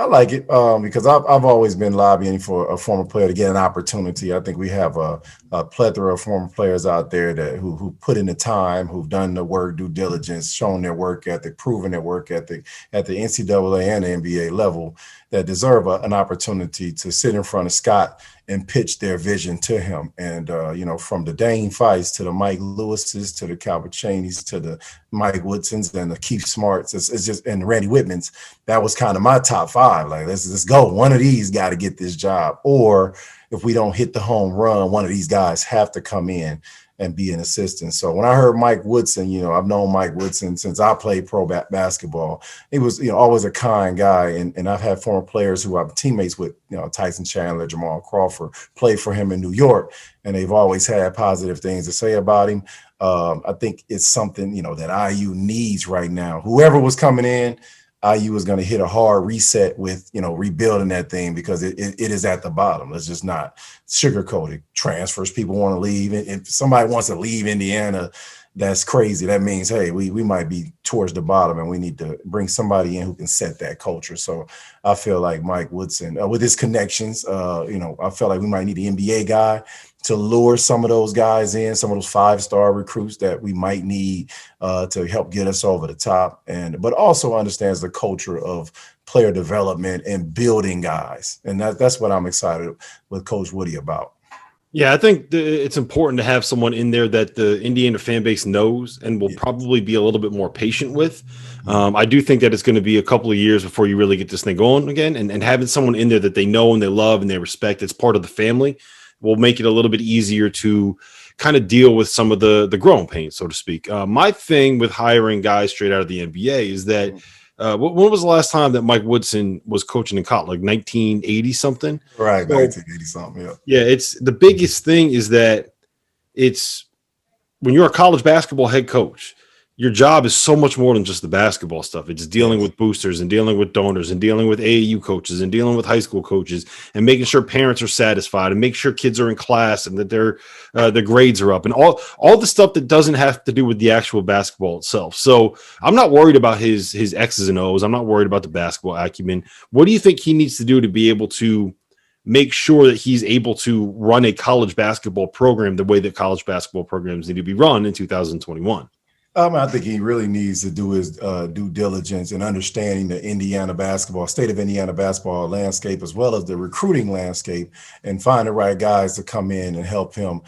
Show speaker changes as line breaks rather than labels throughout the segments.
I like it because I've always been lobbying for a former player to get an opportunity. I think we have a plethora of former players out there that who put in the time, who've done the work, due diligence, shown their work ethic, proven their work ethic at the NCAA and the NBA level, that deserve an opportunity to sit in front of Scott and pitch their vision to him. And from the Dane Fights to the Mike Lewises to the Calvert Cheneys to the Mike Woodsons and the Keith Smarts, it's just, and Randy Whitmans, that was kind of my top five. Like, let's go. One of these got to get this job. Or if we don't hit the home run, one of these guys have to come in and be an assistant. So when I heard Mike Woodson, I've known Mike Woodson since I played pro basketball. He was, always a kind guy. And I've had former players who I'm teammates with, Tyson Chandler, Jamal Crawford, played for him in New York, and they've always had positive things to say about him. I think it's something, that IU needs right now. Whoever was coming in, IU is going to hit a hard reset with, rebuilding that thing, because it is at the bottom. Let's just not sugarcoat it. Transfers, people want to leave. If somebody wants to leave Indiana, that's crazy. That means, hey, we might be towards the bottom, and we need to bring somebody in who can set that culture. So I feel like Mike Woodson, with his connections, I feel like we might need an NBA guy to lure some of those guys in, some of those 5-star recruits that we might need to help get us over the top, but also understands the culture of player development and building guys. And that's what I'm excited with Coach Woody about.
Yeah, I think it's important to have someone in there that the Indiana fan base knows and will probably be a little bit more patient with. I do think that it's going to be a couple of years before you really get this thing going again, and having someone in there that they know and they love and they respect, that's part of the family, will make it a little bit easier to kind of deal with some of the growing pains, so to speak. My thing with hiring guys straight out of the NBA is that when was the last time that Mike Woodson was coaching in college? Like 1980 something?
Right, so, 1980 something, yeah.
Yeah, it's the biggest thing is that it's when you're a college basketball head coach, your job is so much more than just the basketball stuff. It's dealing with boosters and dealing with donors and dealing with AAU coaches and dealing with high school coaches and making sure parents are satisfied and make sure kids are in class and that their grades are up and all the stuff that doesn't have to do with the actual basketball itself. So I'm not worried about his X's and O's. I'm not worried about the basketball acumen. What do you think he needs to do to be able to make sure that he's able to run a college basketball program the way that college basketball programs need to be run in 2021?
I think he really needs to do his due diligence in understanding the state of Indiana basketball landscape, as well as the recruiting landscape, and find the right guys to come in and help him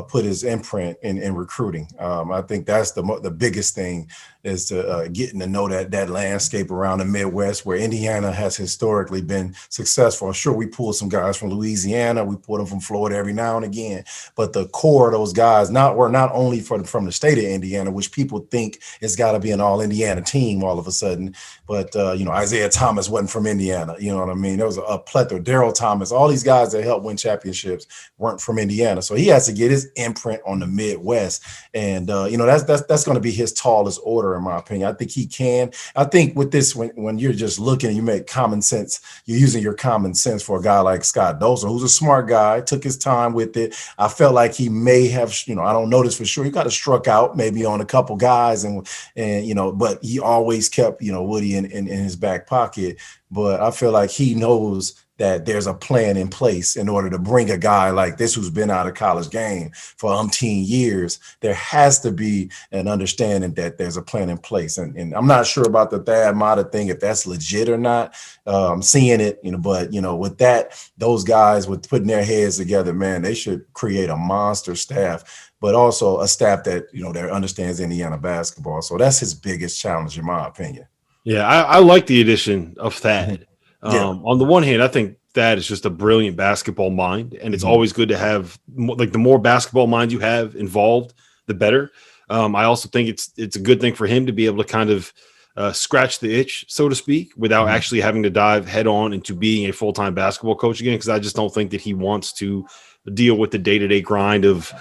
put his imprint in recruiting. I think that's the biggest thing, is to getting to know that landscape around the Midwest, where Indiana has historically been successful. Sure, we pull some guys from Louisiana, we pull them from Florida every now and again, but the core of those guys were not only from the state of Indiana, which people think it's got to be an all Indiana team all of a sudden, but Isaiah Thomas wasn't from Indiana. You know what I mean? There was a plethora. Daryl Thomas, all these guys that helped win championships weren't from Indiana, so he has to get his imprint on the Midwest, and that's going to be his tallest order, in my opinion. I think he can. I think with this, when you're just looking and you make common sense, you're using your common sense for a guy like Scott Dauster, who's a smart guy, took his time with it. I felt like he may have, I don't know this for sure, he got struck out maybe on a couple guys, and but he always kept, Woody in his back pocket. But I feel like he knows that there's a plan in place in order to bring a guy like this who's been out of college game for umpteen years. There has to be an understanding that there's a plan in place. And I'm not sure about the Thad Matta thing, if that's legit or not. I'm seeing it, but, with that, those guys with putting their heads together, man, they should create a monster staff, but also a staff that, that understands Indiana basketball. So that's his biggest challenge, in my opinion.
Yeah, I like the addition of Thad. On the one hand, I think Thad is just a brilliant basketball mind, and it's always good to have, like, the more basketball minds you have involved, the better. I also think it's a good thing for him to be able to kind of scratch the itch, so to speak, without actually having to dive head on into being a full-time basketball coach again, because I just don't think that he wants to deal with the day-to-day grind of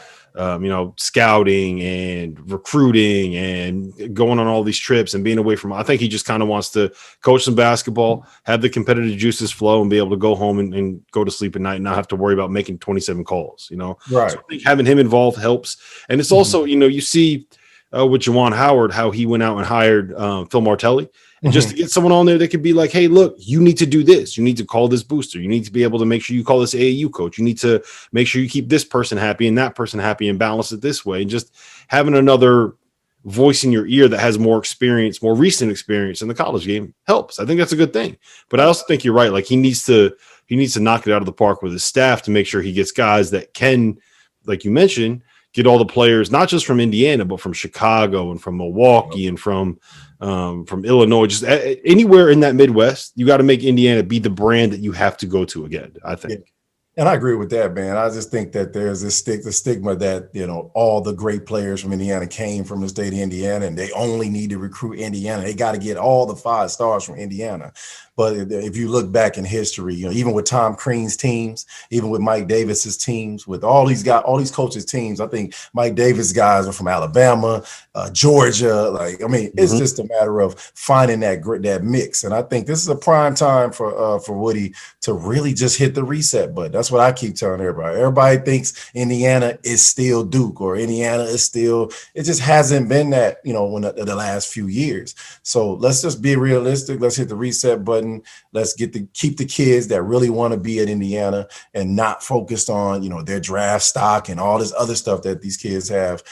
scouting and recruiting and going on all these trips and being away from. I think he just kind of wants to coach some basketball, have the competitive juices flow, and be able to go home and go to sleep at night and not have to worry about making 27 calls.
Right.
So I think having him involved helps, and it's also you see with Juwan Howard how he went out and hired Phil Martelli, And just to get someone on there that could be like, hey, look, you need to do this. You need to call this booster. You need to be able to make sure you call this AAU coach. You need to make sure you keep this person happy and that person happy and balance it this way. And just having another voice in your ear that has more experience, more recent experience in the college game helps. I think that's a good thing. But I also think you're right. Like he needs to knock it out of the park with his staff to make sure he gets guys that can, like you mentioned, get all the players, not just from Indiana, but from Chicago and from Milwaukee and from Illinois, just anywhere in that Midwest. You got to make Indiana be the brand that you have to go to again, I think.
Yeah. And I agree with that, man. I just think that there's this the stigma that, all the great players from Indiana came from the state of Indiana and they only need to recruit Indiana. They got to get all the 5 stars from Indiana. But if you look back in history, even with Tom Crean's teams, even with Mike Davis's teams, with all these guys, all these coaches' teams, I think Mike Davis guys are from Alabama, Georgia. It's just a matter of finding that mix. And I think this is a prime time for Woody to really just hit the reset button. That's what I keep telling everybody. Everybody thinks Indiana is still Duke or Indiana is still. It just hasn't been that, when the last few years. So let's just be realistic. Let's hit the reset button. Let's keep the kids that really want to be at Indiana and not focused on, their draft stock and all this other stuff that these kids have,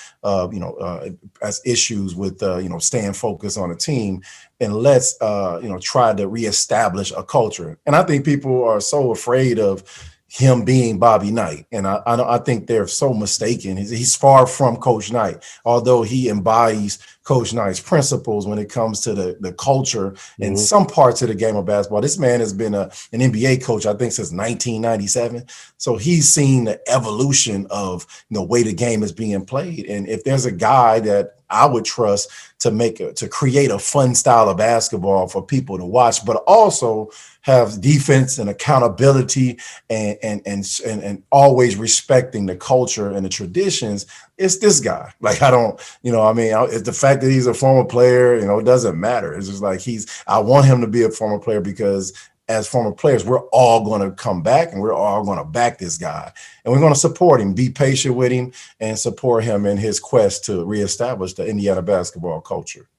as issues with, staying focused on a team. And let's, try to reestablish a culture. And I think people are so afraid of him being Bobby Knight. And I think they're so mistaken. He's far from Coach Knight, although he embodies Coach Knight's principles when it comes to the culture and some parts of the game of basketball. This man has been an NBA coach, I think, since 1997. So he's seen the evolution of the way the game is being played. And if there's a guy that I would trust to create a fun style of basketball for people to watch, but also have defense and accountability and always respecting the culture and the traditions, it's this guy. Like, it's the fact that he's a former player, it doesn't matter. It's just like I want him to be a former player because as former players, we're all going to come back and we're all going to back this guy. And we're going to support him, be patient with him, and support him in his quest to reestablish the Indiana basketball culture.